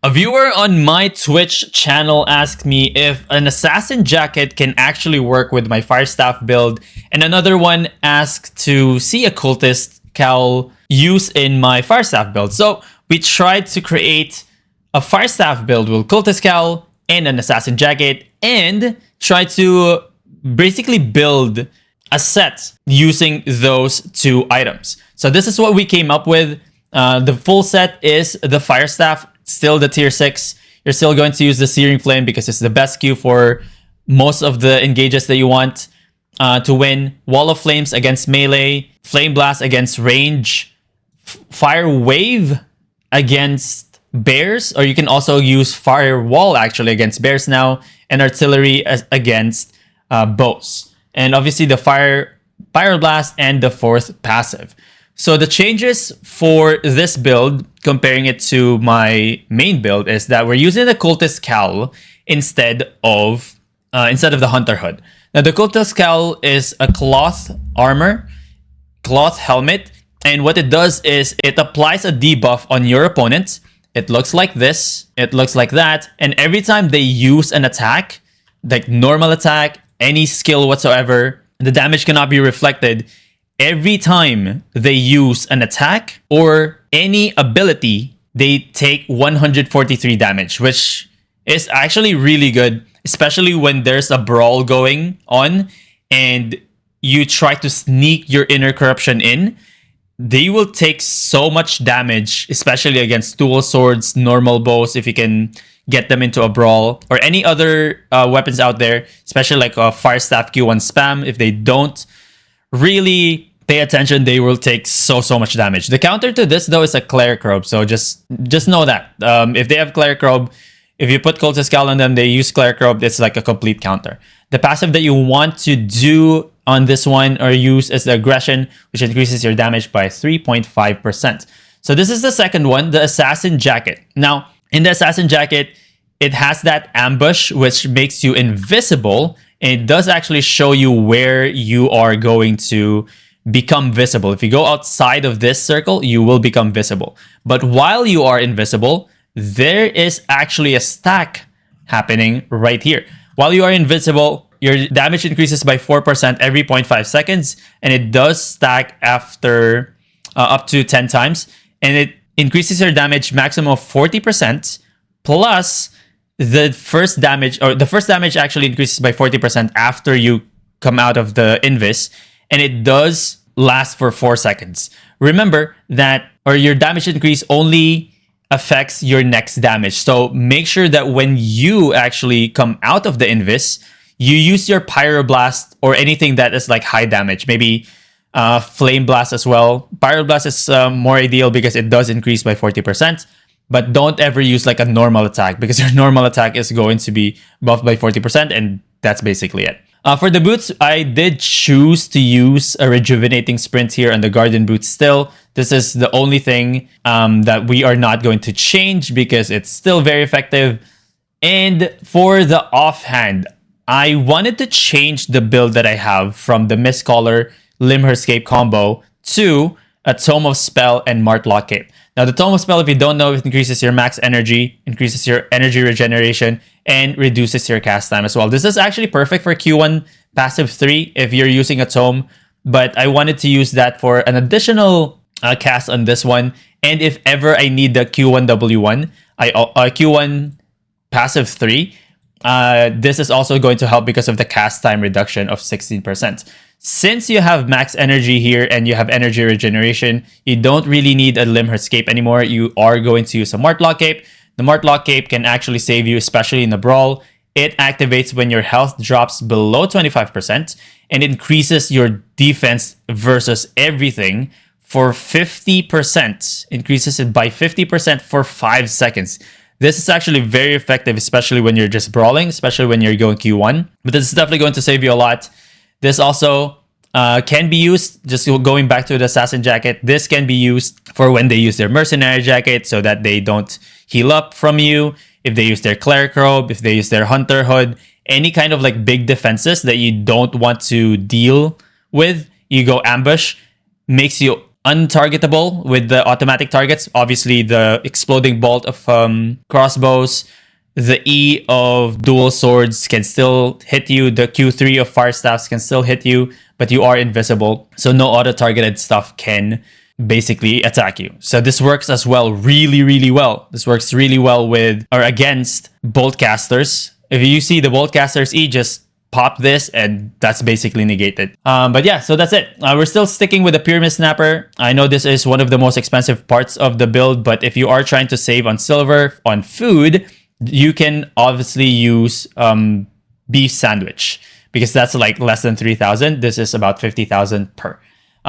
A viewer on my Twitch channel asked me if an assassin jacket can actually work with my fire staff build, and another one asked to see a cultist cowl use in my fire staff build. So we tried to create a fire staff build with cultist cowl and an assassin jacket, and try to basically build a set using those two items. So this is what we came up with. The full set is the fire staff, still the tier 6. You're still going to use the searing flame because it's the best Q for most of the engages that you want to win. Wall of flames against melee, flame blast against range, fire wave against bears, or you can also use fire wall actually against bears now, and artillery against bows, and obviously the fire blast and the fourth passive. So the changes for this build, comparing it to my main build, is that we're using the cultist cowl instead of the hunter hood. Now the cultist cowl is a cloth armor, cloth helmet, and what it does is it applies a debuff on your opponent. It looks like this, it looks like that, and every time they use an attack, like normal attack, any skill whatsoever, the damage cannot be reflected. Every time they use an attack or any ability, they take 143 damage, which is actually really good, especially when there's a brawl going on and you try to sneak your inner corruption in. They will take so much damage, especially against dual swords, normal bows, if you can get them into a brawl, or any other weapons out there, especially like a fire staff Q1 spam. If they don't really pay attention, they will take so much damage. The counter to this though is a cleric robe, so just know that if they have cleric robe, if you put cultist cowl on them, they use cleric robe, it's like a complete counter. The passive that you want to do on this one or use is the aggression, which increases your damage by 3.5%. So this is the second one, the assassin jacket. Now in the assassin jacket, it has that ambush, which makes you invisible, and it does actually show you where you are going to become visible. If you go outside of this circle, you will become visible. But while you are invisible, there is actually a stack happening right here. While you are invisible, your damage increases by 4% every 0.5 seconds, and it does stack after up to 10 times, and it increases your damage maximum of 40%, plus the first damage actually increases by 40% after you come out of the invis, and it does last for 4 seconds. Remember that, or your damage increase only affects your next damage. So make sure that when you actually come out of the invis, you use your pyroblast or anything that is like high damage, maybe flame blast as well. Pyroblast is more ideal because it does increase by 40%, but don't ever use like a normal attack because your normal attack is going to be buffed by 40%, and that's basically it. For the boots, I did choose to use a rejuvenating sprint here on the garden boots still. This is the only thing that we are not going to change because it's still very effective. And for the offhand, I wanted to change the build that I have from the Mist Collar Limherscape combo to a Tome of Spell and Martlock Cape. Now the Tome of Spell, if you don't know, it increases your max energy, increases your energy regeneration, and reduces your cast time as well. This is actually perfect for Q1 passive 3 if you're using a Tome, but I wanted to use that for an additional cast on this one. And if ever I need the Q1 W1, Q1 passive 3, this is also going to help because of the cast time reduction of 16%. Since you have max energy here and you have energy regeneration, you don't really need a Limherscape anymore. You are going to use a Martlock Cape. The Martlock Cape can actually save you, especially in the brawl. It activates when your health drops below 25% and increases your defense versus everything for 50%. Increases it by 50% for 5 seconds. This is actually very effective, especially when you're just brawling, especially when you're going Q1. But this is definitely going to save you a lot. This also can be used, just going back to the assassin jacket, this can be used for when they use their mercenary jacket so that they don't heal up from you. If they use their cleric robe, if they use their hunter hood, any kind of like big defenses that you don't want to deal with, you go ambush, makes you untargetable with the automatic targets. Obviously, the exploding bolt of crossbows, the E of dual swords can still hit you. The Q3 of fire staffs can still hit you, but you are invisible. So no auto-targeted stuff can basically attack you. So this works as well really, really well. This works really well with or against Boltcasters. If you see the Boltcasters E, just pop this and that's basically negated. But yeah, so that's it. We're still sticking with the Pyramid Snapper. I know this is one of the most expensive parts of the build, but if you are trying to save on silver, on food, you can obviously use beef sandwich because that's like less than 3,000. This is about 50,000 per.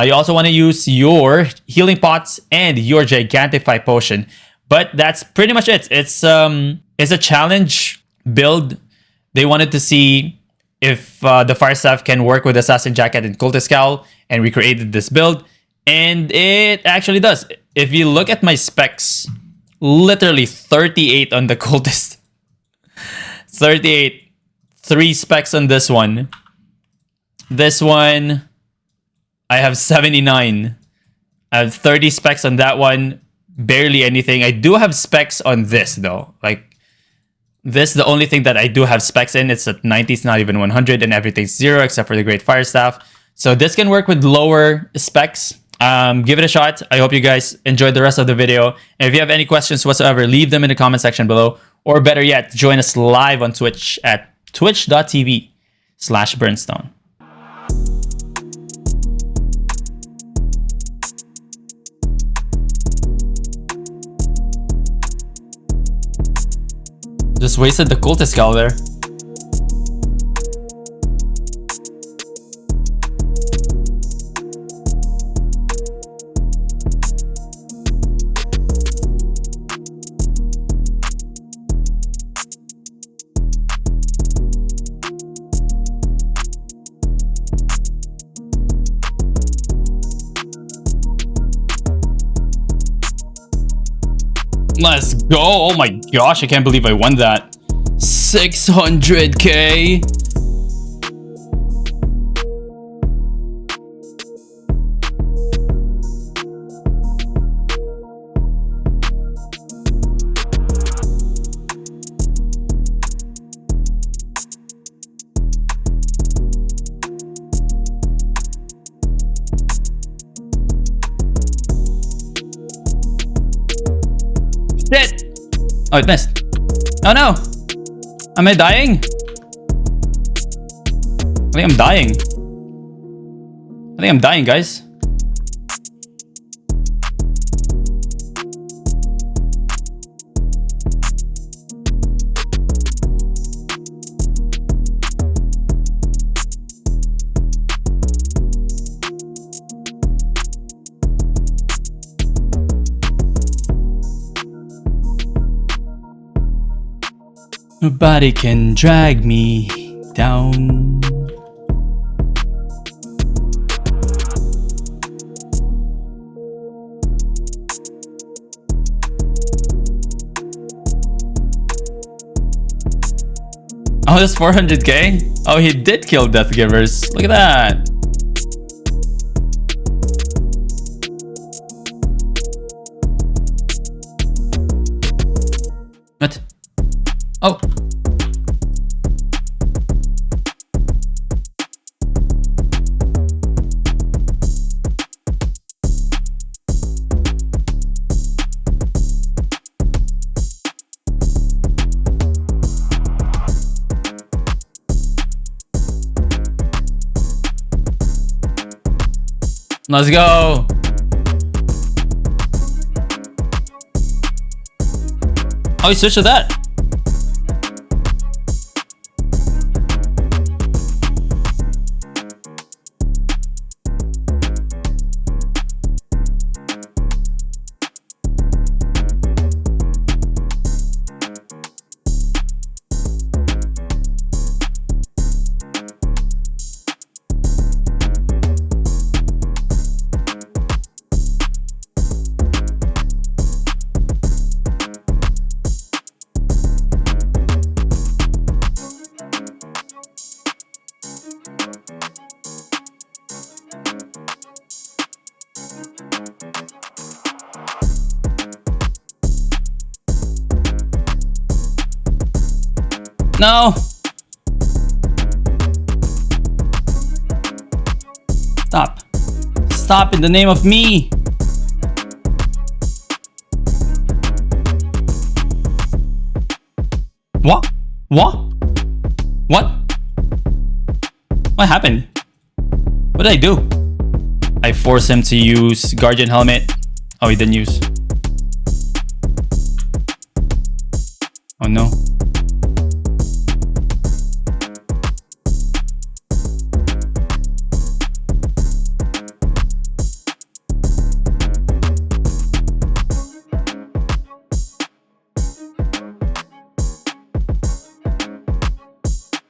You also want to use your healing pots and your Gigantify potion, but that's pretty much it. It's a challenge build. They wanted to see if the fire staff can work with assassin jacket and cultist cowl, and we created this build, and it actually does. If you look at my specs, literally 38 on the cultist, 38, 3 specs on this one. This one, I have 79. I have 30 specs on that one. Barely anything. I do have specs on this though. Like this, the only thing that I do have specs in, it's at 90, it's not even 100, and everything's 0 except for the Great Fire Staff. So this can work with lower specs. Give it a shot. I hope you guys enjoyed the rest of the video. And if you have any questions whatsoever, leave them in the comment section below. Or better yet, join us live on Twitch at twitch.tv/Burnstone. Just wasted the cultist cowl there. Let's go. Oh my gosh, I can't believe I won that. 600k. Shit! Oh, it missed. Oh no! Am I dying? I think I'm dying. I think I'm dying, guys. Nobody can drag me down. Oh, that's 400k? Oh, he did kill Death Givers. Look at that. What? Oh. Let's go. Oh, he switched to that. No! Stop. Stop in the name of me! What? What? What? What happened? What did I do? I forced him to use Guardian Helmet. Oh, he didn't use. Oh no.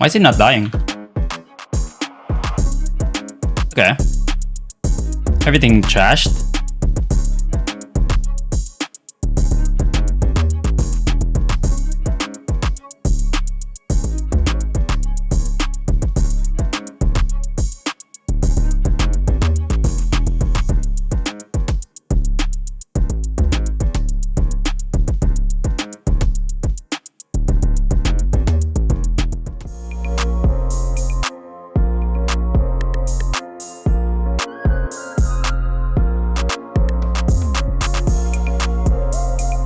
Why is he not dying? Okay. Everything trashed.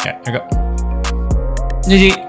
Okay, here we go. GG.